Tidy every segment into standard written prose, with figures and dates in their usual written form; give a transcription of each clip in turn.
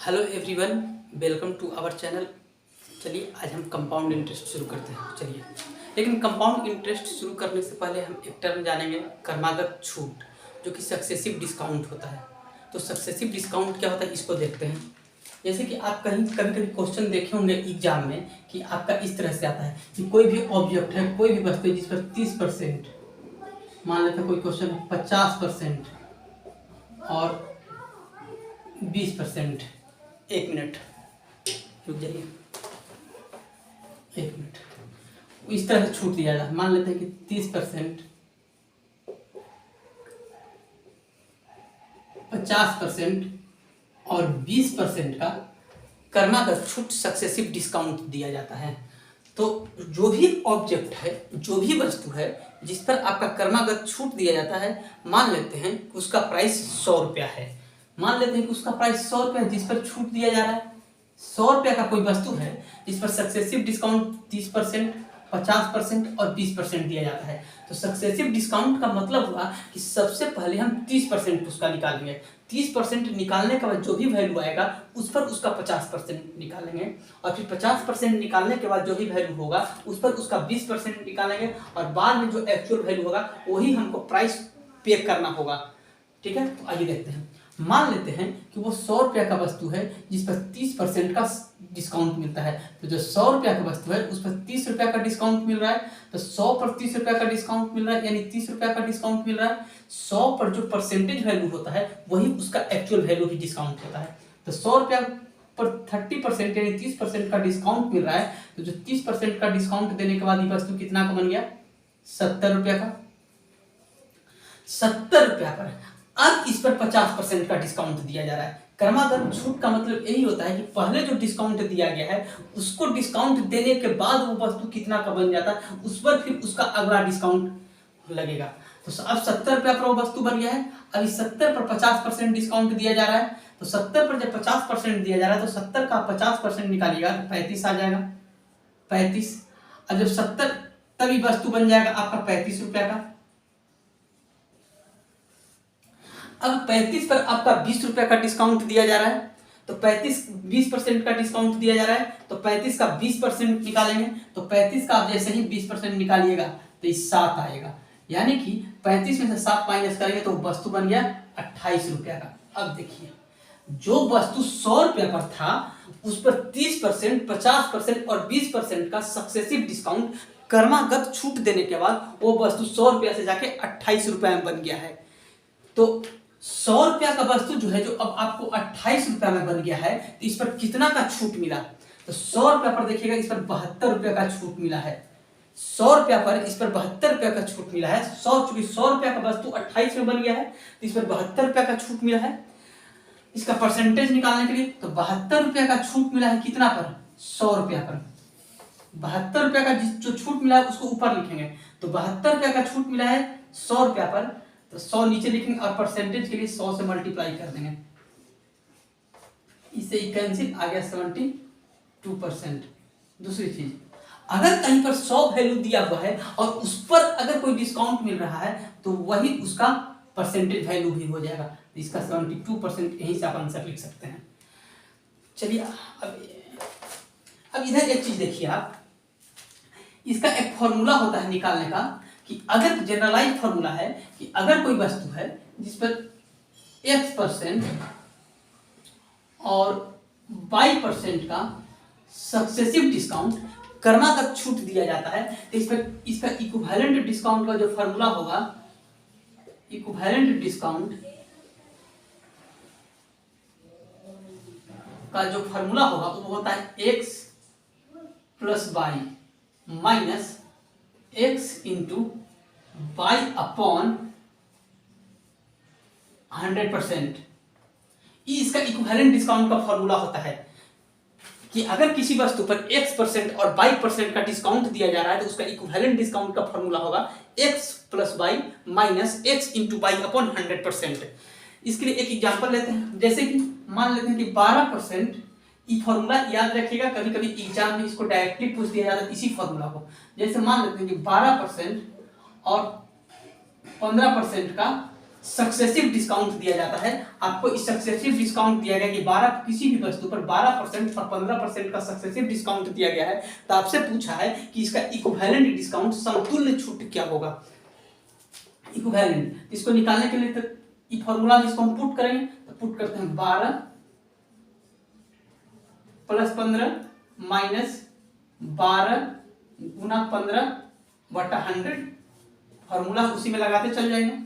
Hello everyone, welcome to our channel. चलिए आज हम कंपाउंड इंटरेस्ट शुरू करते हैं। चलिए, लेकिन कंपाउंड इंटरेस्ट शुरू करने से पहले हम एक टर्म जानेंगे, क्रमागत छूट, जो कि सक्सेसिव डिस्काउंट होता है। तो सक्सेसिव डिस्काउंट क्या होता है, इसको देखते हैं। जैसे कि आप कहीं कभी कभी क्वेश्चन देखे होंगे एग्जाम में कि आपका इस तरह से आता है कि कोई भी ऑब्जेक्ट है, कोई भी वस्तु है जिस पर 30%, मान लेते हैं कोई क्वेश्चन 50% और 20%। एक मिनट रुक जाइए, एक मिनट। इस तरह से छूट दिया जाए, मान लेते हैं कि 30%, 50% और 20% का क्रमागत छूट सक्सेसिव डिस्काउंट दिया जाता है। तो जो भी ऑब्जेक्ट है, जो भी वस्तु है जिस पर आपका क्रमागत छूट दिया जाता है, मान लेते हैं कि उसका प्राइस 100 रुपया है। मान लेते हैं कि उसका प्राइस 100 रुपया है जिस पर छूट दिया जा रहा है। 100 रुपया का कोई वस्तु है जिस पर सक्सेसिव डिस्काउंट 30%, 50% और 20% दिया जाता है। तो सक्सेसिव डिस्काउंट का मतलब हुआ कि सबसे पहले हम 30% उसका निकालेंगे। 30% निकालने के बाद जो भी वैल्यू आएगा उस पर उसका 50% निकालेंगे, और फिर 50% निकालने के बाद जो भी वैल्यू होगा उस पर उसका 20% निकालेंगे, और बाद में जो एक्चुअल वैल्यू होगा वही हमको प्राइस पे करना होगा। ठीक है, तो आइए देखते हैं। मान लेते हैं कि वो 100 रुपया का वस्तु है जिस पर 30% का डिस्काउंट मिलता है। तो जो 100 रुपया का वस्तु है उस पर 30 रुपया का डिस्काउंट मिल रहा है। तो 100 पर 30 रुपया का डिस्काउंट मिल रहा है, यानी 30 रुपया का डिस्काउंट मिल रहा है। 100 पर जो परसेंटेज वैल्यू होता है वही उसका एक्चुअल वैल्यू भी डिस्काउंट होता है। तो 100 रुपया पर 30% यानी 30% का डिस्काउंट मिल रहा है। तो जो 30% का डिस्काउंट देने के बाद ये वस्तु कितना का बन गया, 70 रुपया का। 70 रुपया पर अब इस पर 50% का डिस्काउंट दिया जा रहा है। क्रमागत छूट का मतलब यही होता है कि पहले जो डिस्काउंट दिया गया है उसको डिस्काउंट देने के बाद वो वस्तु कितना का बन जाता है, उस पर फिर उसका अगला डिस्काउंट लगेगा। तो अब 70 रुपया पर वो वस्तु बन गया है। अब इस 70 पर 50% डिस्काउंट दिया जा रहा है। तो 70 पर जब 50% दिया जा रहा है तो 70 का 50% निकालिएगा, 35 आ जाएगा। 35। अब जब 70 तभी वस्तु बन जाएगा आपका 35 रुपया का। अब 35 पर आपका 20 रुपया का डिस्काउंट दिया जा रहा है। तो 20% का डिस्काउंट दिया जा रहा है। तो 35 का 20% निकालेंगे। तो 35 का आप जैसे ही 20% निकालिएगा तो ये 7 आएगा, यानी कि 35 में से 7 माइनस करेंगे तो वस्तु बन गया 28 रुपया का। अब देखिए, जो वस्तु 100 रुपया पर था उस पर 30%, 50% और 20% का सक्सेसिव डिस्काउंट क्रमागत छूट देने के बाद वो वस्तु 100 रुपया से जाके 28 रुपया में बन गया है। तो 100 रुपया का वस्तु जो है, जो अब आपको 28 रुपया में बन गया है, तो इस पर कितना का छूट मिला? तो 100 रुपया पर देखिएगा, इस पर 72 रुपया का छूट मिला है। 100 रुपया पर इस पर 72 रुपया का छूट मिला है। चूंकि 100 रुपया का वस्तु 28 में बन गया है तो इस पर 72 रुपया का छूट मिला है। इसका परसेंटेज निकालने के लिए तो 72 रुपया का छूट मिला है कितना पर? 100 रुपया पर। 72 रुपया का जो छूट मिला है उसको ऊपर लिखेंगे। तो 72 रुपया का छूट मिला है 100 रुपया पर, तो 100 नीचे लिखेंगे और परसेंटेज के लिए 100 से मल्टीप्लाई कर देंगे। इससे कैंसिल आ गया 72%। दूसरी चीज, अगर कहीं पर 100 वैल्यू दिया हुआ है और उस पर अगर कोई डिस्काउंट मिल रहा है तो वही उसका परसेंटेज वैल्यू भी हो जाएगा। तो इसका 72% यहीं से आप आंसर लिख सकते हैं। चलिए, अब इधर एक चीज देखिए आप, इसका एक फॉर्मूला होता है निकालने का कि अगर जनरलाइज फॉर्मूला है कि अगर कोई वस्तु है जिस पर X% और Y% का सक्सेसिव डिस्काउंट क्रमागत छूट दिया जाता है, तो इस पर इसका इक्विवेलेंट डिस्काउंट का जो फॉर्मूला होगा, इक्विवेलेंट डिस्काउंट का जो फॉर्मूला होगा वो होता है X plus Y minus X into Y upon 100%। इसका इक्विवेलेंट डिस्काउंट का फॉर्मूला होता है कि अगर किसी वस्तु पर X% और Y% का डिस्काउंट दिया जा रहा है तो उसका इक्विवेलेंट डिस्काउंट का फॉर्मूला होगा X plus Y minus X into Y upon 100%। इसके लिए एक एग्जांपल लेते हैं। जैसे कि मान लेते हैं कि 12%, ये फॉर्मूला याद रखिएगा, कभी कभी एग्जाम में इसको डायरेक्टली पूछ दिया जाता है इसी फॉर्मूला को। जैसे मान लेते हैं कि 12% और 15% का सक्सेसिव डिस्काउंट दिया जाता है। आपको इस सक्सेसिव डिस्काउंट दिया गया कि 12 किसी भी वस्तु पर 12% और 15% का सक्सेसिव डिस्काउंट दिया गया है, तो आपसे पूछा है कि इसका इक्विवेलेंट डिस्काउंट समतुल्य छूट क्या होगा। इक्विवेलेंट इसको निकालने के लिए तो ये फॉर्मूला जिसको हम पुट करेंगे, तो पुट करते हैं 12 प्लस 15 माइनस 12 गुना 15 बटा 100। फॉर्मूला उसी में लगाते चल जाएंगे,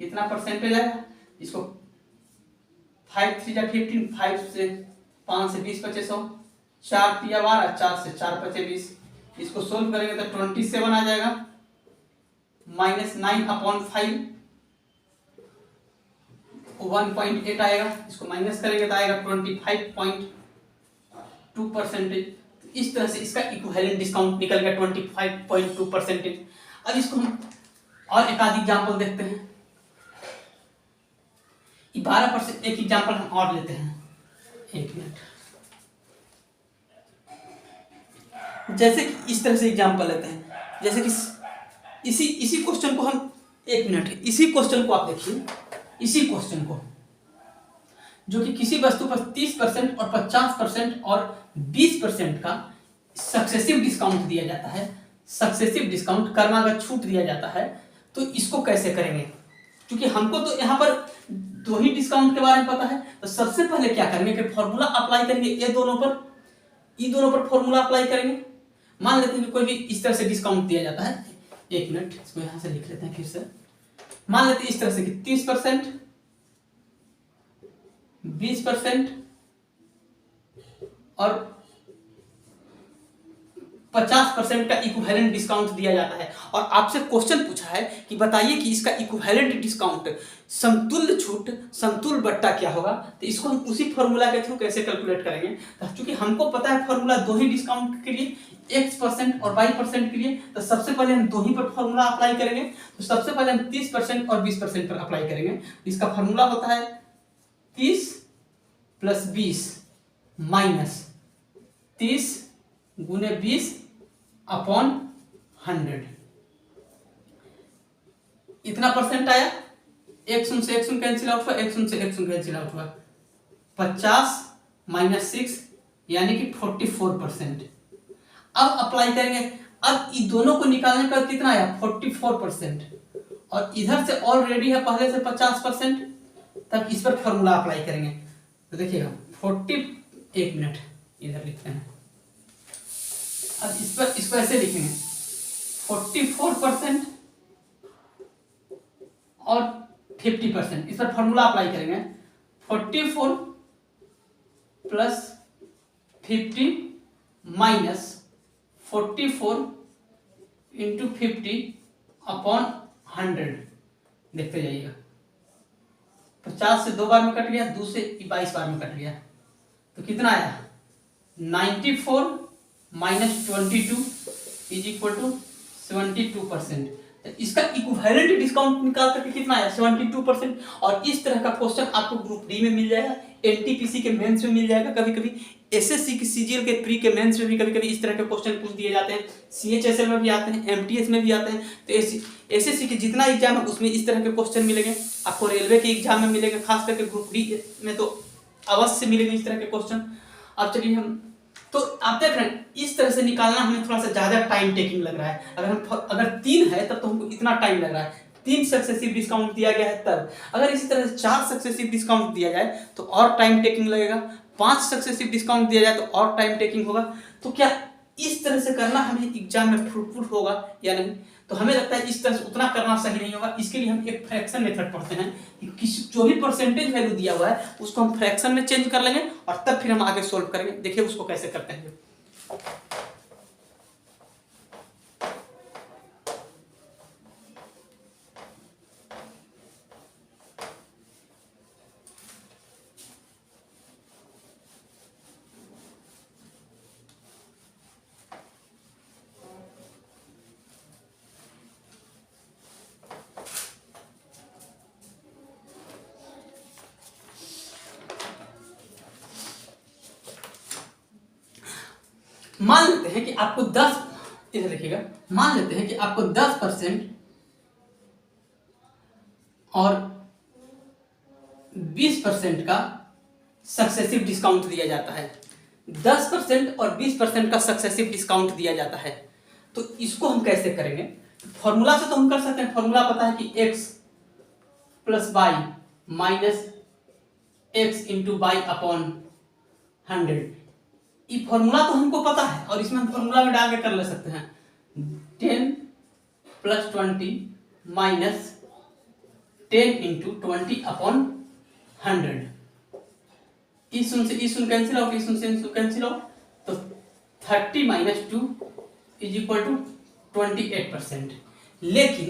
इतना परसेंटेज आएगा। इसको 5 3 जा 15, 5 से 5 से 20 25 100, 4 3 12, 4 से 4 5 20। इसको सोल्व करेंगे तो 27 आ जाएगा, माइनस 9/5 1.8 आएगा। इसको माइनस करेंगे तो आएगा 25.2%। इस तरह से इसका इक्विवेलेंट डिस्काउंट निकल गया 25.2%। अब इसको हम और एक आध एग्जाम्पल देखते हैं। 12% एक एग्जाम्पल हम और लेते हैं, एक मिनट। जैसे कि इस तरह से एग्जाम्पल लेते हैं, जैसे कि इसी क्वेश्चन को हम, एक मिनट, इसी क्वेश्चन को आप देखिए, इसी क्वेश्चन को जो कि किसी वस्तु पर 30% और 50% और 20% का सक्सेसिव डिस्काउंट दिया जाता है, सक्सेसिव डिस्काउंट क्रमागत छूट दिया जाता है, तो इसको कैसे करेंगे। क्योंकि हमको तो यहाँ पर दो ही डिस्काउंट के बारे में पता है, तो सबसे पहले क्या करेंगे कि फॉर्मूला अप्लाई करेंगे ये दोनों पर फॉर्मूला अप्लाई करेंगे। मान लेते हैं कि कोई भी इस तरह से डिस्काउंट दिया जाता है, एक मिनट इसको यहां से लिख लेते हैं फिर से। मान लेते हैं इस तरह से कि 30%, 20% और 50% का इक्विवेलेंट डिस्काउंट दिया जाता है, और आपसे क्वेश्चन पूछा है कि बताइए कि इसका इक्विवेलेंट डिस्काउंट समतुल्य छूट समतुल्य बट्टा क्या होगा। तो इसको हम उसी फॉर्मूला के थ्रू कैसे कैलकुलेट करेंगे। तो चूंकि हमको पता है फॉर्मूला दो ही डिस्काउंट के लिए, X% और Y% के लिए, तो सबसे पहले हम दो ही पर फॉर्मूला अप्लाई करेंगे। तो सबसे पहले हम 30% और 20% पर अप्लाई करेंगे। इसका फॉर्मूला होता है 30 + 20 माइनस 30 गुने 20/100। इतना परसेंट आया, एक शून्य से एक शून्य कैंसिल आउट हुआ, एक शून्य से एक शून्य कैंसिल आउट हुआ, 50 - 6 यानी कि 44%। अब अप्लाई करेंगे, अब इन दोनों को निकालने का कितना आया 44%, और इधर से ऑलरेडी है पहले से 50%, तब इस पर फॉर्मूला अप्लाई करेंगे। तो देखिएगा 40, एक मिनट इधर लिखते हैं। अब इस पर इसको ऐसे लिखेंगे 44% और 50%, इस पर फॉर्मूला अप्लाई करेंगे। 44 + 50 माइनस 44 × 50/100। देखते जाइएगा, 50 से 2 बार में कट गया, 2 से 22 बार में कट गया, तो कितना आया 94 - 22 = 72%। तो इसका इक्विवेलेंट डिस्काउंट निकाल करके कितना आया 72%। और इस तरह का क्वेश्चन आपको ग्रुप डी में मिल जाएगा, एनटीपीसी के मेंस में मिल जाएगा, कभी कभी एसएससी की सीजीएल के प्री के मेंस में भी कभी कभी इस तरह के क्वेश्चन पूछ दिए जाते हैं, सीएचएसएल में भी आते हैं, एमटीएस में भी आते हैं। तो एसएससी के जितना एग्जाम है उसमें इस तरह के क्वेश्चन मिलेंगे, आपको रेलवे के एग्जाम में मिलेंगे, खास करके ग्रुप डी में तो अवश्य मिलेंगे इस तरह के क्वेश्चन। अब चलिए हम, तो आप देख रहे हैं इस तरह से निकालना हमें थोड़ा सा ज्यादा टाइम टेकिंग लग रहा है। अगर 3 है तब तो हमको इतना टाइम लग रहा है, 3 सक्सेसिव डिस्काउंट दिया गया है तब। अगर इसी तरह से 4 सक्सेसिव डिस्काउंट दिया जाए तो और टाइम टेकिंग लगेगा, 5 सक्सेसिव डिस्काउंट दिया जाए तो और टाइम टेकिंग होगा। तो क्या इस तरह से करना हमें एग्जाम में फ्रूटफुल होगा या नहीं। तो हमें लगता है इस तरह से उतना करना सही नहीं होगा। इसके लिए हम एक फ्रैक्शन मेथड पढ़ते हैं कि जो भी परसेंटेज वैल्यू दिया हुआ है उसको हम फ्रैक्शन में चेंज कर लेंगे और तब फिर हम आगे सोल्व करेंगे। देखिए उसको कैसे करते हैं। मान लेते हैं कि आपको 10, इधर देखिएगा, मान लेते हैं कि आपको 10% और 20% का सक्सेसिव डिस्काउंट दिया जाता है। 10% और 20% का सक्सेसिव डिस्काउंट दिया जाता है। तो इसको हम कैसे करेंगे? फॉर्मूला से तो हम कर सकते हैं। फॉर्मूला पता है कि x plus Y minus X into Y upon 100। ये फॉर्मूला तो हमको पता है और इसमें हम फॉर्मूला में डाल के कर ले सकते हैं। 10 प्लस 20 माइनस 10 इंटू 20 अपॉन 100। इस सुन कैंसिल आउट, इस सुन कैंसिल आउट, तो 30 माइनस 2 इज इक्वल टू 28%। लेकिन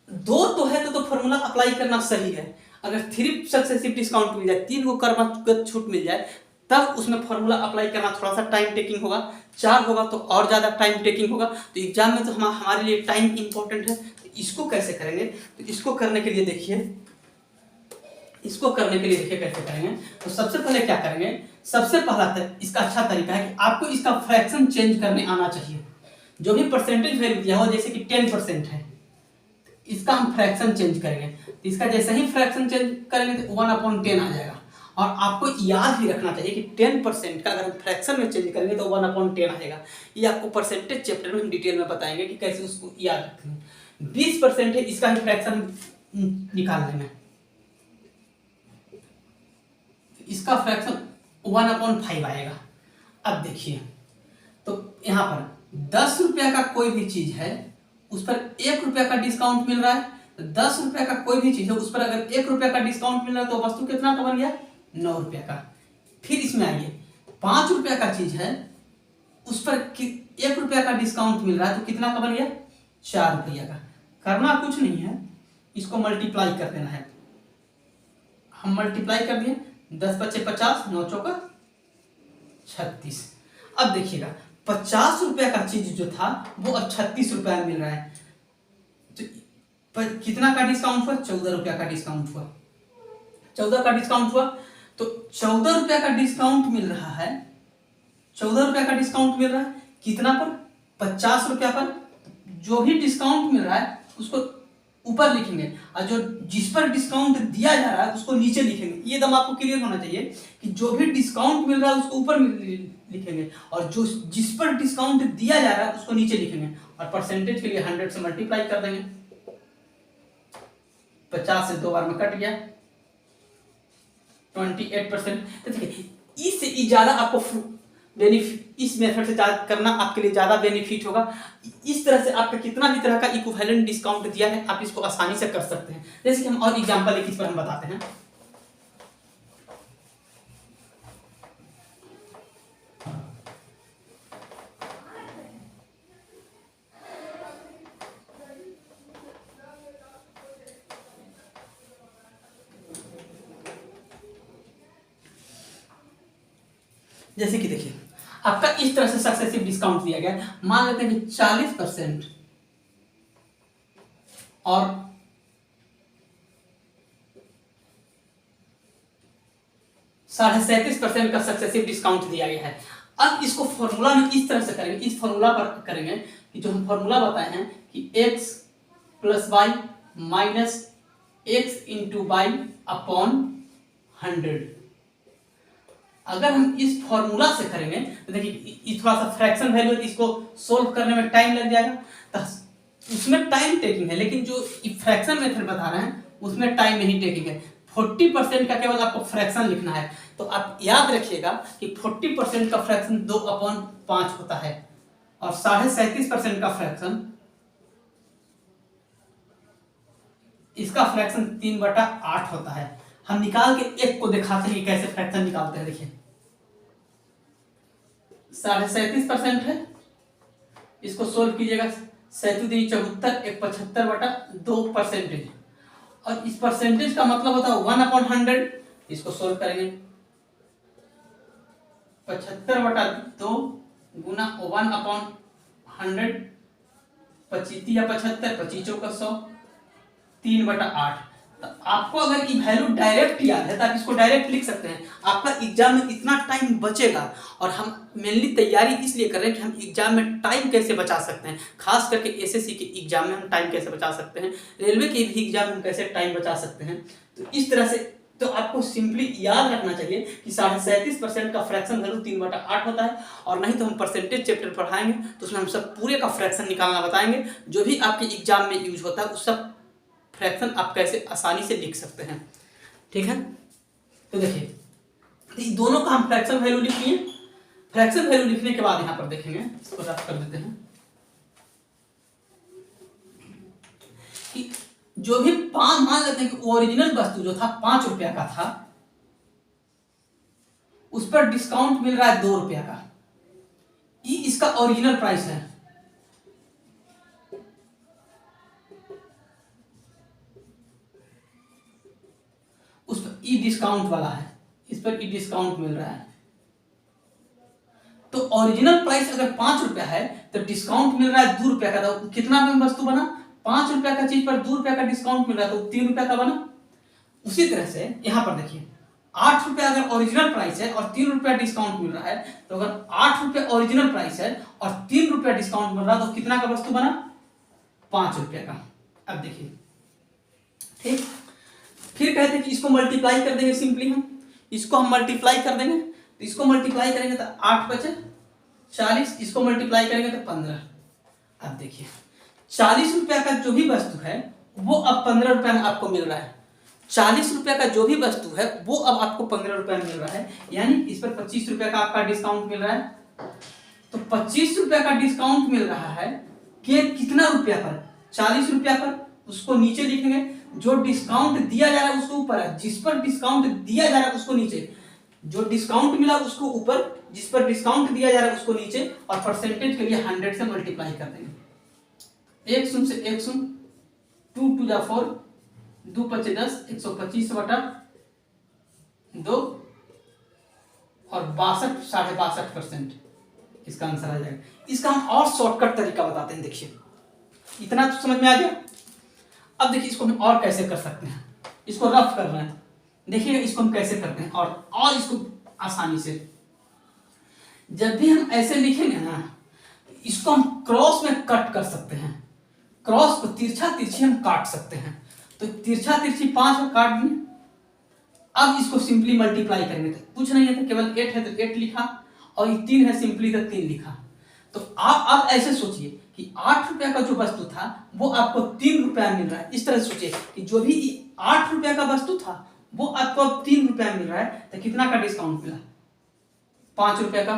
दो तो है तो फॉर्मूला अप्लाई करना सही है। अगर 3 सक्सेसिव डिस्काउंट मिल जाए, 3 को कर्मगत छूट मिल जाए, तब उसमें फॉर्मूला अप्लाई करना थोड़ा सा टाइम टेकिंग होगा। 4 होगा तो और ज़्यादा टाइम टेकिंग होगा। तो एग्जाम में तो हमारे लिए टाइम इंपॉर्टेंट है। तो इसको कैसे करेंगे? तो इसको करने के लिए देखिए कैसे करेंगे। तो सबसे पहले क्या करेंगे? सबसे पहला इसका अच्छा तरीका है कि आपको इसका फ्रैक्शन चेंज करने आना चाहिए। जो भी परसेंटेज वैल्यू दिया हो, जैसे कि 10% है, इसका हम फ्रैक्शन चेंज करेंगे। तो इसका जैसे ही फ्रैक्शन चेंज करेंगे तो 1/10 आ जाएगा। और आपको याद भी रखना चाहिए कि 10% का अगर हम फ्रैक्शन में चेंज करेंगे तो 1/10 आएगा। ये आपको परसेंटेज चैप्टर में हम डिटेल में बताएंगे कि कैसे उसको याद रखेंगे। 20% है, इसका ही फ्रैक्शन निकाल लेंगे। इसका फ्रैक्शन 1/5 आएगा। अब देखिए, तो यहाँ पर 10 रुपया का कोई भी चीज है, उस पर 1 रुपया का डिस्काउंट मिल रहा है। तो 10 रुपया का कोई भी चीज है, उस पर अगर 1 रुपया का डिस्काउंट मिल रहा है तो वस्तु कितना का बन गया? 9 रुपया का। फिर इसमें आइए, 5 रुपया का चीज है, उस पर 1 रुपया का डिस्काउंट मिल रहा है तो कितना का बन गया? 4 रुपया का। करना कुछ नहीं है, इसको मल्टीप्लाई कर देना है। हम मल्टीप्लाई कर दिए, 10 पच्चे 50, 9 चौका 36। अब देखिएगा, 50 रुपया का चीज जो था वो अब 36 रुपया में मिल रहा है। तो कितना का डिस्काउंट हुआ? 14 रुपया का डिस्काउंट हुआ। 14 का डिस्काउंट हुआ तो 14 रुपया का डिस्काउंट मिल रहा है। 14 रुपया का डिस्काउंट मिल रहा है कितना पर? 50 रुपया पर। जो भी डिस्काउंट मिल रहा है उसको ऊपर लिखेंगे और जो जिस पर डिस्काउंट दिया जा रहा है उसको नीचे लिखेंगे। ये एकदम आपको क्लियर होना चाहिए कि जो भी डिस्काउंट मिल रहा है उसको ऊपर लिखेंगे और जो जिस पर डिस्काउंट दिया जा रहा है उसको नीचे लिखेंगे। और परसेंटेज के लिए 100 से मल्टीप्लाई कर देंगे। 50 से 2 बार में कट गया, 28%। तो देखिए, इससे ज्यादा आपको बेनिफिट, इस मेथड से करना आपके लिए ज्यादा बेनिफिट होगा। इस तरह से आपका कितना भी तरह का इक्विवेलेंट डिस्काउंट दिया है, आप इसको आसानी से कर सकते हैं। जैसे कि हम और एग्जांपल एक इस पर हम बताते हैं। जैसे कि देखिए, आपका इस तरह से सक्सेसिव डिस्काउंट दिया गया। मान लेते हैं कि 40% और 37.5% का सक्सेसिव डिस्काउंट दिया गया है। अब इसको फॉर्मूला में इस तरह से करेंगे, इस फॉर्मूला पर करेंगे कि जो हम फॉर्मूला बताए हैं कि x plus Y minus X into Y upon 100। अगर हम इस फॉर्मूला से करेंगे तो देखिए, थोड़ा सा फ्रैक्शन वैल्यू है, इसको सोल्व करने में टाइम लग जाएगा। तो उसमें टाइम टेकिंग है, लेकिन जो फ्रैक्शन मेथड बता रहे हैं उसमें टाइम नहीं टेकिंग है। 40% का केवल आपको फ्रैक्शन लिखना है। तो आप याद रखिएगा कि 40% का फ्रैक्शन 2/5 होता है और 37.5% का फ्रैक्शन, इसका फ्रैक्शन 3/8 होता है। हम निकाल के एक को दिखाते हैं कैसे फ्रैक्शन निकालते हैं। देखिए, 37.5% है, इसको सोल्व कीजिएगा। 37 74, 1 75/2%। और इस परसेंटेज का मतलब होता है 1/100। इसको सोल्व करेंगे, 75/2 गुना 1/100, 25 या 75, 25 का 100, 3/8। तो आपको अगर ये वैल्यू डायरेक्ट याद है तो आप इसको डायरेक्ट लिख सकते हैं। आपका एग्जाम में इतना टाइम बचेगा। और हम मेनली तैयारी इसलिए कर रहे हैं कि हम एग्जाम में टाइम कैसे बचा सकते हैं। खास करके एसएससी के एग्जाम में हम टाइम कैसे बचा सकते हैं, रेलवे के भी एग्जाम में हम कैसे टाइम बचा सकते हैं। तो इस तरह से तो आपको सिंपली याद रखना चाहिए कि 37.5% का फ्रैक्शन वैल्यू 3/8 होता है। और नहीं तो हम परसेंटेज चैप्टर पढ़ाएंगे तो उसमें हम सब पूरे का फ्रैक्शन निकालना बताएंगे, जो भी आपके एग्जाम में यूज होता है उस सब फ्रैक्शन आप कैसे आसानी से लिख सकते हैं। ठीक है, तो देखिए तो दोनों का हम फ्रैक्शन वैल्यू लिख लिए। फ्रैक्शन वैल्यू लिखने के बाद यहाँ पर देखेंगे, इसको रफ कर देते हैं कि जो भी मान लेते हैं कि ओरिजिनल वस्तु जो था 5 रुपया का था, उस पर डिस्काउंट मिल रहा है 2 रुपया का, ये इसका ओरिजिनल प्राइस है। उस पर ई डिस्काउंट वाला है, इस पर ई डिस्काउंट मिल रहा है। तो ओरिजिनल प्राइस अगर 5 रुपया है तो डिस्काउंट मिल रहा है 2 रुपया का, तो कितना में वस्तु बना? 5 रुपया का चीज पर 2 रुपया का डिस्काउंट मिल रहा है तो 3 रुपया का बना। उसी तरह से यहां पर देखिए 8 रुपया अगर ओरिजिनल प्राइस है और 3 रुपया डिस्काउंट मिल रहा है, तो अगर 8 रुपया ओरिजिनल प्राइस है और 3 रुपया डिस्काउंट मिल रहा है तो कितना का वस्तु बना? 5 रुपया का। अब देखिए ठीक, फिर कहते हैं कि इसको मल्टीप्लाई कर देंगे। सिंपली हम इसको मल्टीप्लाई कर देंगे, तो इसको मल्टीप्लाई करेंगे तो 8 बचे 40, इसको मल्टीप्लाई करेंगे तो 15। अब देखिए 40 रुपया का जो भी वस्तु है वो अब 15 रुपया में आपको मिल रहा है। 40 रुपया का जो भी वस्तु है वो अब आपको 15 रुपया में मिल रहा है, यानी इस पर 25 रुपया का आपका डिस्काउंट मिल रहा है। तो 25 रुपया का डिस्काउंट मिल रहा है कि कितना रुपया पर? 40 रुपया पर। उसको नीचे लिखेंगे, जो डिस्काउंट दिया जा रहा है उसको ऊपर है, जिस पर डिस्काउंट दिया जा रहा है उसको नीचे, जो डिस्काउंट मिला उसको ऊपर, जिस पर डिस्काउंट दिया जा रहा है उसको नीचे, और परसेंटेज के लिए 100 से मल्टीप्लाई कर देंगे। 1 शून्य से 1 शून्य, 2 2 जा 4, 2 5 10, 125 बटा 2 और 62 62.5% इसका आंसर आ जाएगा। इसका हम और शॉर्टकट तरीका बताते हैं। देखिए इतना तो समझ में आ गया। अब देखिए इसको हम और कैसे कर सकते हैं, इसको रफ कर रहे हैं, देखिए इसको हम कैसे करते हैं और इसको आसानी से। जब भी हम ऐसे लिखेंगे ना, इसको हम क्रॉस में कट कर सकते हैं। क्रॉस को तिरछा तिरछी हम काट सकते हैं, तो तिरछा तिरछी 5 में काट दिए। अब इसको सिंपली मल्टीप्लाई करेंगे तो कुछ नहीं है, तो केवल 8 है तो 8 लिखा, और ये 3 है सिंपली तो 3 लिखा। तो आप अब ऐसे सोचिए कि 8 रुपया का जो वस्तु था वो आपको 3 रुपया मिल रहा है। इस तरह से सोचिए कि जो भी 8 रुपया का वस्तु था वो आपको अब 3 रुपया मिल रहा है, तो कितना का डिस्काउंट मिला? 5 रुपया का।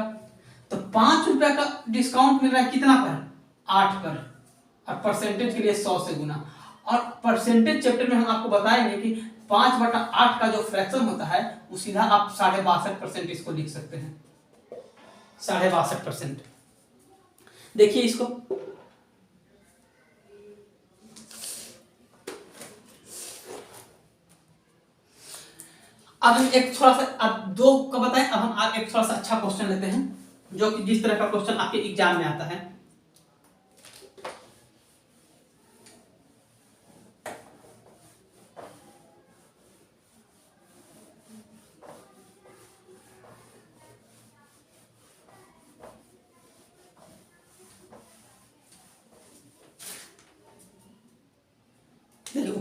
तो 5 रुपया का डिस्काउंट मिल रहा है कितना पर? 8 पर, और परसेंटेज के लिए 100 से गुना। और परसेंटेज चैप्टर में हम आपको बताएंगे कि 5/8 का जो फ्रैक्शन होता है वो सीधा आप 62.5% इसको लिख सकते हैं। 62.5%। देखिए इसको, अब हम एक थोड़ा सा, अब 2 का बताएं, अब हम एक थोड़ा सा अच्छा क्वेश्चन लेते हैं, जो कि जिस तरह का क्वेश्चन आपके एग्जाम में आता है।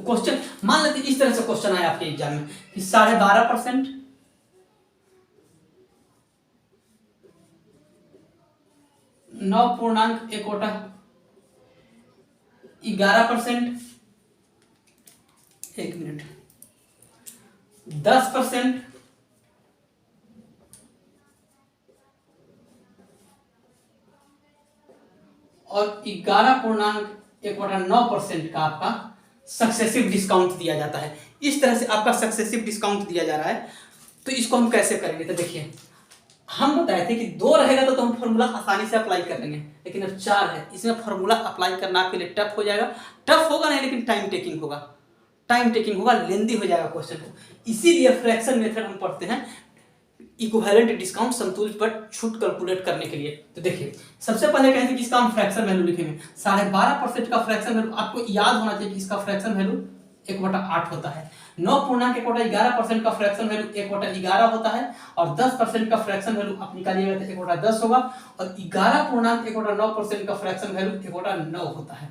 क्वेश्चन मान लेते इस तरह से क्वेश्चन आया आपके एग्जाम में कि 12.5%, 9.11%, 1 मिनट, 10%, और 11.1/9% का आपका सक्सेसिव डिस्काउंट दिया जाता है। इस तरह से आपका सक्सेसिव डिस्काउंट दिया जा रहा है। तो इसको हम कैसे करेंगे? तो देखिए हम बताए थे कि 2 रहेगा तो हम फॉर्मूला आसानी से अप्लाई कर लेंगे, लेकिन अब 4 है, इसमें फॉर्मूला अप्लाई करना आपके लिए टफ हो जाएगा। टफ होगा नहीं, लेकिन टाइम टेकिंग होगा, लेंदी हो जाएगा क्वेश्चन को। इसीलिए फ्रैक्शन मेथड हम पढ़ते हैं, इक्विवेलेंट डिस्काउंट, समतुल्य पर छूट कैलकुलेट करने के लिए। तो देखिए सबसे पहले कहते हैं कि इसका हम फ्रैक्शन वैल्यू लिखेंगे। 12.5% का फ्रैक्शन वैल्यू आपको याद होना चाहिए कि इसका फ्रैक्शन वैल्यू 1/8 होता है। 9.1/11% का फ्रैक्शन वैल्यू 1/11 होता है, और 10% का फ्रैक्शन वैल्यू आप निकालिएगा तो 1/10 होगा, और 11.1/9% का फ्रैक्शन वैल्यू 1/9 होता है।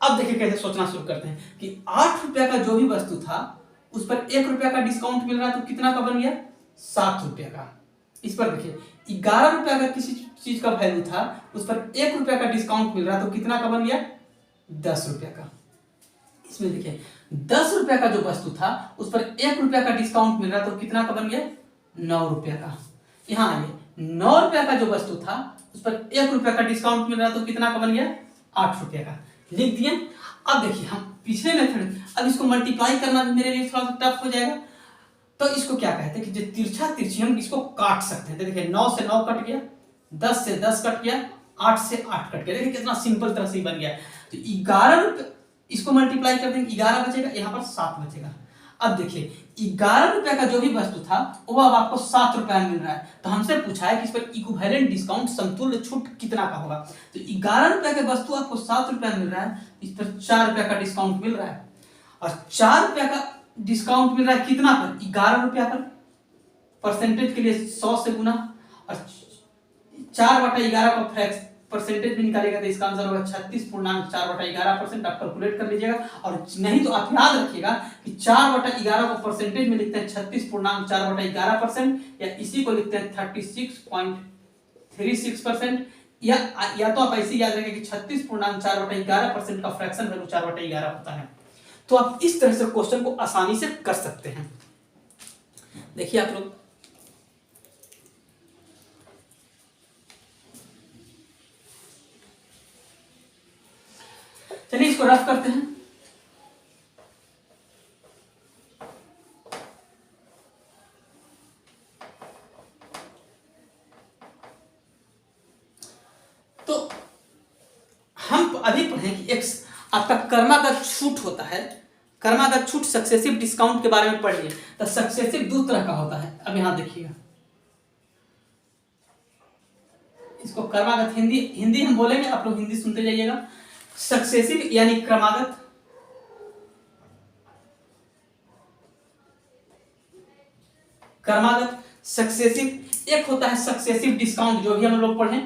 अब देखिए कैसे सोचना शुरू करते हैं कि 8 रुपया का जो भी वस्तु था उस पर 1 रुपया का डिस्काउंट मिल रहा है तो कितना का बन गया, 7 रुपया का। इस पर देखिए 11 रुपया का किसी चीज का वैल्यू था, उस पर 1 रुपया का डिस्काउंट मिल रहा है तो कितना का बन गया, 10 रुपया का। इसमें देखिए 10 रुपया का जो वस्तु था उस पर 1 रुपया का डिस्काउंट मिल रहा तो कितना का बन गया, 9 रुपया का। यहाँ आइए 9 रुपया का जो वस्तु था उस पर 1 रुपया का डिस्काउंट मिल रहा तो कितना का बन गया, 8 रुपया का। लिख दिए। अब देखिए हम पिछले मेथड, अब इसको मल्टीप्लाई करना भी मेरे लिए थोड़ा सा टफ हो जाएगा, तो इसको क्या कहते हैं कि जो तिरछा तिरछी हम इसको काट सकते हैं। तो देखिए 9 से 9 कट गया, 10 से 10 कट गया, 8 से 8 कट गया। देखिए कितना सिंपल तरह से बन गया। तो 11 रुपये, इसको मल्टीप्लाई कर देंगे 11 बचेगा, यहाँ पर 7 बचेगा। अब देखिए 11 रुपए का जो भी वस्तु था वो अब आपको 7 रुपए में मिल रहा है, तो हमसे पूछा है कि इस पर इक्विवेलेंट डिस्काउंट समतुल्य छूट कितना का होगा। तो 11 रुपए के वस्तु आपको 7 रुपए में मिल रहा है, इस पर 4 रुपए का डिस्काउंट मिल रहा है, और 4 रुपए का डिस्काउंट मिल रहा है कितना पर, 11 रुपया पर। परसेंटेज के लिए 100 से गुना, और 4/11 का परसेंटेज भी निकालेगा तो इसका आंसर होगा 36.4/11%। आप कैलकुलेट कर लीजिएगा, और नहीं तो आप याद रखिएगा कि 4/11 को परसेंटेज में लिखते हैं 36.4/11%, या इसी को लिखते हैं 36.36%, या तो आप ऐसे याद रखें कि 36.4/11% का फ्रैक्शन वैल्यू 4/11 होता है। तो आप इस तरह से क्वेश्चन को आसानी से कर सकते हैं। देखिए आप लोग, चलिए इसको रफ करते हैं। तो हम अभी पढ़ें कि एक आपका कर्मागत छूट होता है, कर्मागत छूट सक्सेसिव डिस्काउंट के बारे में पढ़िए। तो सक्सेसिव दो तरह का होता है। अब यहां देखिएगा, इसको कर्मागत हिंदी हम बोलेंगे, आप लोग हिंदी सुनते जाइएगा। सक्सेसिव यानी क्रमागत, कर्मागत, सक्सेसिव। एक होता है सक्सेसिव डिस्काउंट, जो भी हम लोग पढ़े,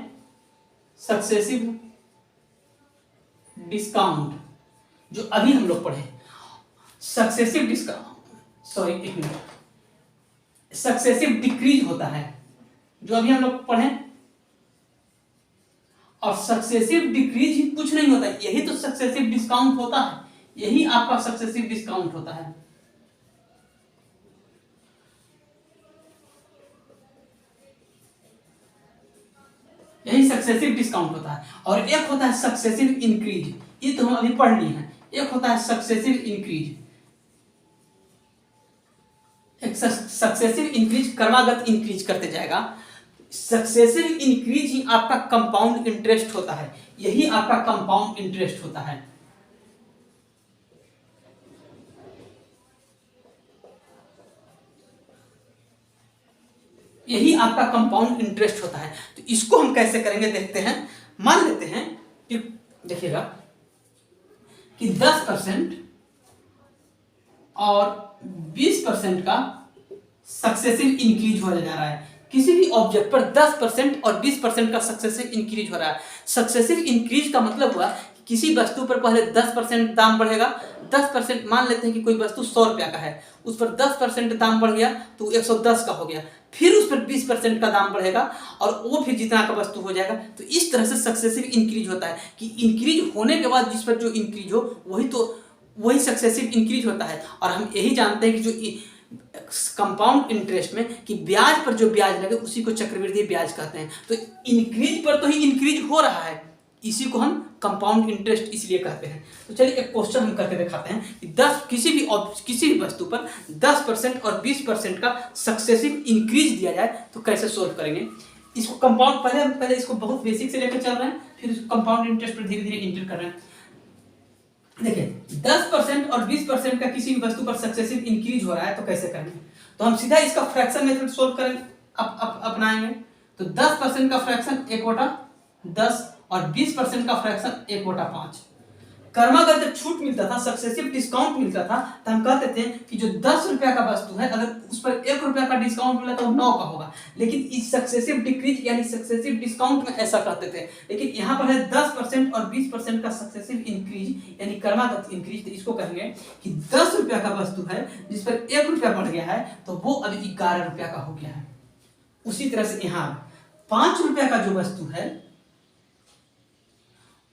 सक्सेसिव डिस्काउंट जो अभी हम लोग पढ़े, सक्सेसिव डिस्काउंट, सॉरी एक मिनट, सक्सेसिव डिक्रीज होता है जो अभी हम लोग पढ़े, और सक्सेसिव डिक्रीज ही कुछ नहीं होता है, यही तो सक्सेसिव डिस्काउंट होता है, यही आपका सक्सेसिव डिस्काउंट होता है। यही सक्सेसिव डिस्काउंट होता है। और एक होता है सक्सेसिव इंक्रीज, ये तो हम अभी पढ़ लिए हैं। एक होता है सक्सेसिव इंक्रीज, एक सक्सेसिव इंक्रीज क्रमागत इंक्रीज करते जाएगा। सक्सेसिव इंक्रीज ही आपका कंपाउंड इंटरेस्ट होता है, यही आपका कंपाउंड इंटरेस्ट होता है। यही आपका कंपाउंड इंटरेस्ट होता है। तो इसको हम कैसे करेंगे देखते हैं। मान लेते हैं कि देखिएगा कि 10% और 20% का सक्सेसिव इंक्रीज हो जा रहा है। किसी भी ऑब्जेक्ट पर 10% और 20% का सक्सेसिव इंक्रीज हो रहा है। सक्सेसिव इंक्रीज का मतलब हुआ किसी वस्तु पर पहले 10% दाम बढ़ेगा। 10% मान लेते हैं कि कोई वस्तु 100 रुपया का है, उस पर 10% दाम बढ़ गया तो 110 का हो गया। फिर उस पर 20% का दाम बढ़ेगा और वो फिर जितना का वस्तु हो जाएगा। तो इस तरह से सक्सेसिव इंक्रीज होता है कि इंक्रीज होने के बाद जिस पर जो इंक्रीज हो वही सक्सेसिव इंक्रीज होता है। और हम यही जानते हैं कि जो कंपाउंड इंटरेस्ट में कि ब्याज पर जो ब्याज लगे उसी को चक्रवृद्धि ब्याज कहते हैं। तो इंक्रीज पर तो ही इंक्रीज हो रहा है, इसी को हम कंपाउंड इंटरेस्ट इसलिए कहते हैं। तो चलिए एक क्वेश्चन हम करके दिखाते हैं कि 10 किसी भी वस्तु पर 10% और 20% का सक्सेसिव इंक्रीज दिया जाए तो कैसे सोल्व करेंगे इसको। कंपाउंड पहले इसको बहुत बेसिक से लेकर चल रहे हैं, फिर इसको कंपाउंड इंटरेस्ट पर धीरे धीरे इंटर कर रहे हैं। देखिए 10% और 20% का किसी भी वस्तु पर सक्सेसिव इंक्रीज हो रहा है तो कैसे करेंगे। तो हम सीधा इसका फ्रैक्शन मेथड सोल्व करेंगे, अपनाएंगे। तो 10% का फ्रैक्शन 1/10 और 20% का फ्रैक्शन 1/5। कर्मागत जब छूट मिलता था, सक्सेसिव डिस्काउंट मिलता था, तो हम कहते थे कि जो 10 रुपया का वस्तु है अगर उस पर 1 रुपया का डिस्काउंट मिला तो 9 का होगा। लेकिन इस सक्सेसिव डिक्रीज यानी सक्सेसिव डिस्काउंट में ऐसा कहते थे। लेकिन यहाँ पर है 10% और 20% का सक्सेसिव इंक्रीज यानी कर्मागत इंक्रीज। तो इसको कहेंगे कि 10 रुपया का वस्तु है जिस पर 1 रुपया बढ़ गया है तो वो अभी 11 रुपया का हो गया है। उसी तरह से यहाँ 5 रुपया का जो वस्तु है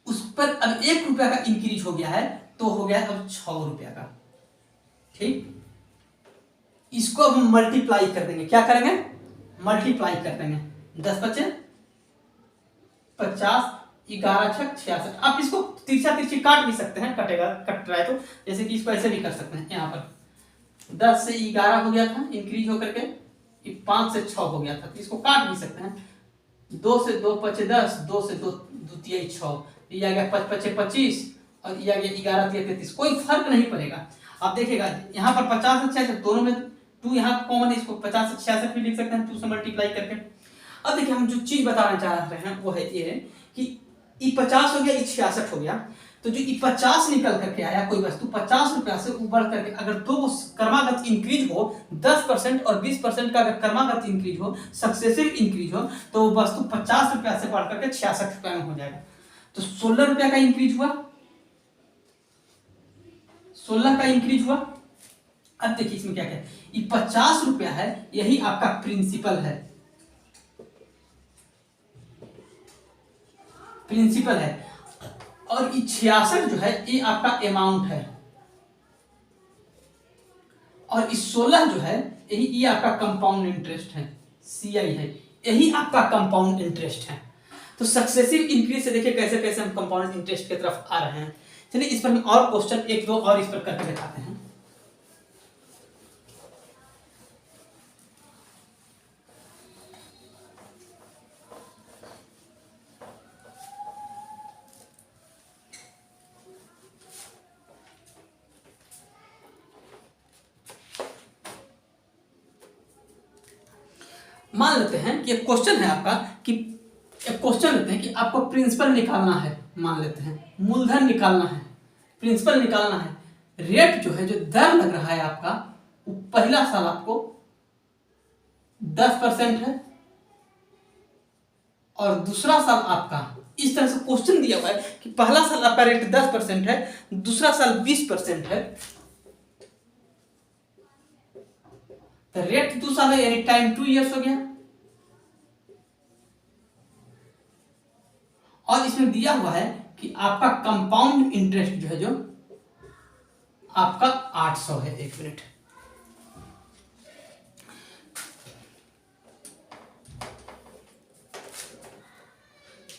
उस पर अब 1 रुपया का इंक्रीज हो गया है तो हो गया अब 6 रुपया का। ठीक, इसको अब हम मल्टीप्लाई कर देंगे। क्या करेंगे? मल्टीप्लाई कर देंगे। 10 बचे 50, 11 छक 66। आप इसको तिरछा तिरछी काट भी सकते हैं, कटेगा कट रहा है तो, जैसे कि इसको ऐसे भी कर सकते हैं। यहाँ पर 10 से 11 हो गया था इंक्रीज होकर के, 5 से 6 हो गया था, तो इसको काट भी सकते हैं। 2 से 2 पचे 10, 2 से 2 द्वितीय 6, ये आ गया 5 पचे 25 और ये आ गया 11 तिया 33। कोई फर्क नहीं पड़ेगा। आप देखिएगा यहाँ पर 50 से 66 दोनों में 2 यहाँ कॉमन है, इसको 50 से 66 भी लिख सकते हैं 2 से मल्टीप्लाई करके। अब देखिए हम जो चीज बताना चाह रहे हैं वो है ये कि ये 50 हो गया, ये 66 हो गया, तो जो ये 50 निकल करके आया कोई वस्तु 50 रुपया से ऊपर करके अगर दो कर्मागत इंक्रीज हो 10% और 20% का अगर कर्मागत इंक्रीज हो, सक्सेसिव इंक्रीज हो, तो वो वस्तु 50 रुपया से बढ़ करके 66 रुपया में हो जाएगा। तो 16 रुपया का इंक्रीज हुआ, 16 का इंक्रीज हुआ। अब देखिए इसमें क्या क्या है, ये 50 रुपया है, यही आपका प्रिंसिपल है, प्रिंसिपल है। और ये 66 जो है ये आपका अमाउंट है, और इस 16 जो है ये आपका कंपाउंड इंटरेस्ट है, CI है, यही आपका कंपाउंड इंटरेस्ट है। तो सक्सेसिव इंक्रीज से देखिए कैसे कैसे हम कंपाउंड इंटरेस्ट की तरफ आ रहे हैं। चलिए इस पर हम और क्वेश्चन एक दो और इस पर करके दिखाते हैं। मान लेते हैं कि एक क्वेश्चन है आपका कि एक क्वेश्चन लेते हैं कि आपको प्रिंसिपल निकालना है, मान लेते हैं मूलधन निकालना है, प्रिंसिपल निकालना है। रेट जो है, जो दर लग रहा है आपका, वो पहला साल आपको 10% है और दूसरा साल आपका, इस तरह से क्वेश्चन दिया हुआ है कि पहला साल आपका रेट 10% है, दूसरा साल 20% है। तो रेट 2 साल है यानी टाइम 2 इयर्स हो गया। और इसमें दिया हुआ है कि आपका कंपाउंड इंटरेस्ट जो है, जो आपका 800 है। 1 मिनट,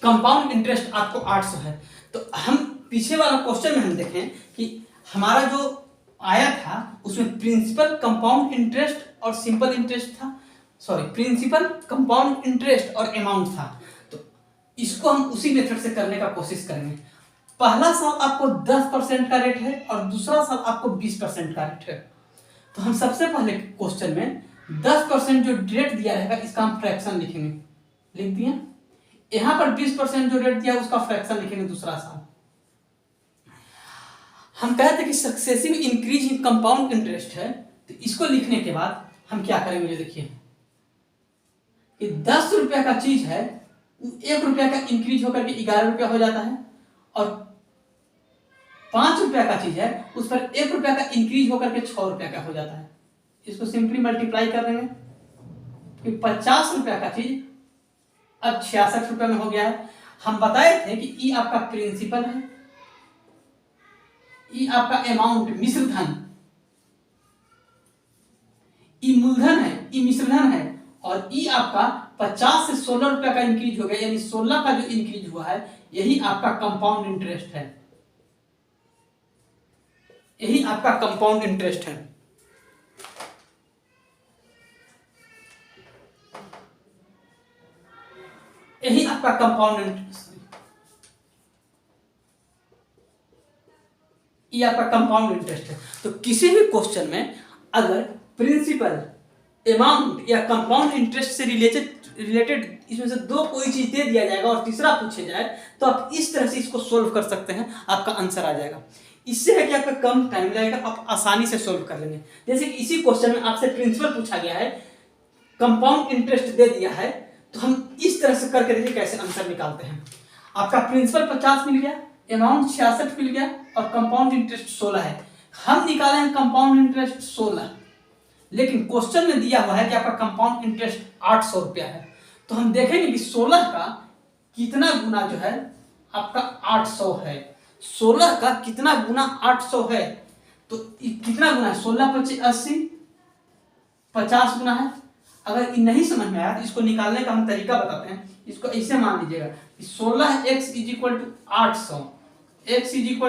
कंपाउंड इंटरेस्ट आपको 800 है। तो हम पीछे वाला क्वेश्चन में हम देखें कि हमारा जो आया था उसमें प्रिंसिपल, कंपाउंड इंटरेस्ट और सिंपल इंटरेस्ट था, सॉरी प्रिंसिपल, कंपाउंड इंटरेस्ट और अमाउंट था। तो इसको हम उसी मेथड से करने का कोशिश करेंगे। पहला साल आपको 10% का रेट है और दूसरा साल आपको 20% का रेट है। तो हम सबसे पहले क्वेश्चन में 10% जो रेट दिया रहेगा इसका हम फ्रैक्शन लिखेंगे, लिख दिया। यहां पर 20% जो रेट दिया उसका फ्रैक्शन लिखेंगे दूसरा साल। हम कहते हैं कि successive increase in compound interest है, तो इसको लिखने के बाद हम क्या करेंगे, ये देखिए कि 10 रुपया का चीज है, 1 रुपया का इंक्रीज होकर के 11 रुपया हो जाता है, और 5 रुपया का चीज है उस पर 1 रुपया का इंक्रीज होकर के 6 रुपया का हो जाता है। इसको सिंपली मल्टीप्लाई कर देंगे कि 50 रुपया का चीज अब 66 रुपया में हो गया है। हम बताए थे कि ई आपका प्रिंसिपल है, ई आपका अमाउंट मिश्रधन, ई मूलधन है, ई मिश्रधन है, और ई आपका 50 से 16 रुपया का इंक्रीज हो गया, यानी 16 का जो इंक्रीज हुआ है यही आपका कंपाउंड इंटरेस्ट है, यही आपका कंपाउंड इंटरेस्ट है। यही आपका कंपाउंड इंटरेस्ट, ये आपका कंपाउंड इंटरेस्ट है। तो किसी भी क्वेश्चन में अगर प्रिंसिपल, अमाउंट या कंपाउंड इंटरेस्ट से रिलेटेड इसमें से दो कोई चीज दे दिया जाएगा और तीसरा पूछे जाए तो आप इस तरह से इसको सोल्व कर सकते हैं, आपका आंसर आ जाएगा। इससे है कि आपका कम टाइम लगेगा, आप आसानी से सोल्व कर लेंगे। जैसे कि इसी क्वेश्चन में आपसे प्रिंसिपल पूछा गया है, कंपाउंड इंटरेस्ट दे दिया है, तो हम इस तरह से करके देखिए कैसे आंसर निकालते हैं। आपका प्रिंसिपल 50 मिल गया, अमाउंट 66 मिल गया और कंपाउंड इंटरेस्ट 16 है। हम निकाले हैं कंपाउंड इंटरेस्ट 16, लेकिन क्वेश्चन में दिया हुआ है कि आपका कंपाउंड इंटरेस्ट 800 रुपया है। तो हम देखेंगे कि 16 का कितना गुना जो है आपका 800 है। 16 का कितना गुना 800 है, तो कितना गुना है, 16 × 25 80, 50 गुना है। अगर नहीं समझ में आया तो इसको निकालने का हम तरीका बताते हैं। इसको ऐसे मान लीजिएगा कि 16x = 800, x =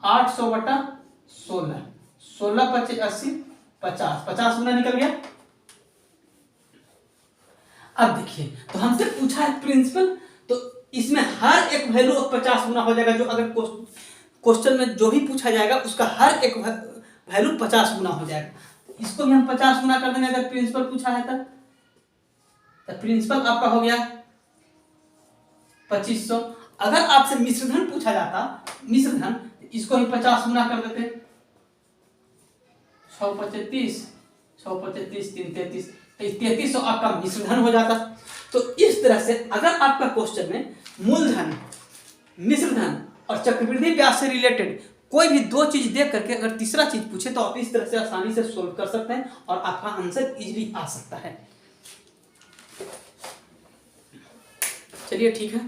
800 बटा 16, 16 × 25 80, 50, 50 गुना निकल गया। अब देखिए, तो हमसे पूछा है प्रिंसिपल, तो इसमें हर एक वैल्यू 50 गुना हो जाएगा। जो अगर क्वेश्चन में जो भी पूछा जाएगा उसका हर एक वैल्यू 50 गुना हो जाएगा। इसको भी हम 50 गुना कर देंगे अगर प्रिंसिपल पूछा है तब। तो प्रिंसिपल आपका हो गया 2500। अगर आपसे मिश्रधन पूछा जाता, मिश्रधन, इसको ही 50 गुना कर देते, 6 × 25, 6 × 35, 3 33, 3300 आपका मिश्रधन हो जाता। तो इस तरह से अगर आपका क्वेश्चन में मूलधन, मिश्रधन और चक्रवृद्धि ब्याज से रिलेटेड कोई भी दो चीज देख करके अगर तीसरा चीज पूछे तो आप इस तरह से आसानी से सोल्व कर सकते हैं और आपका आंसर इजीली आ सकता है। चलिए ठीक है।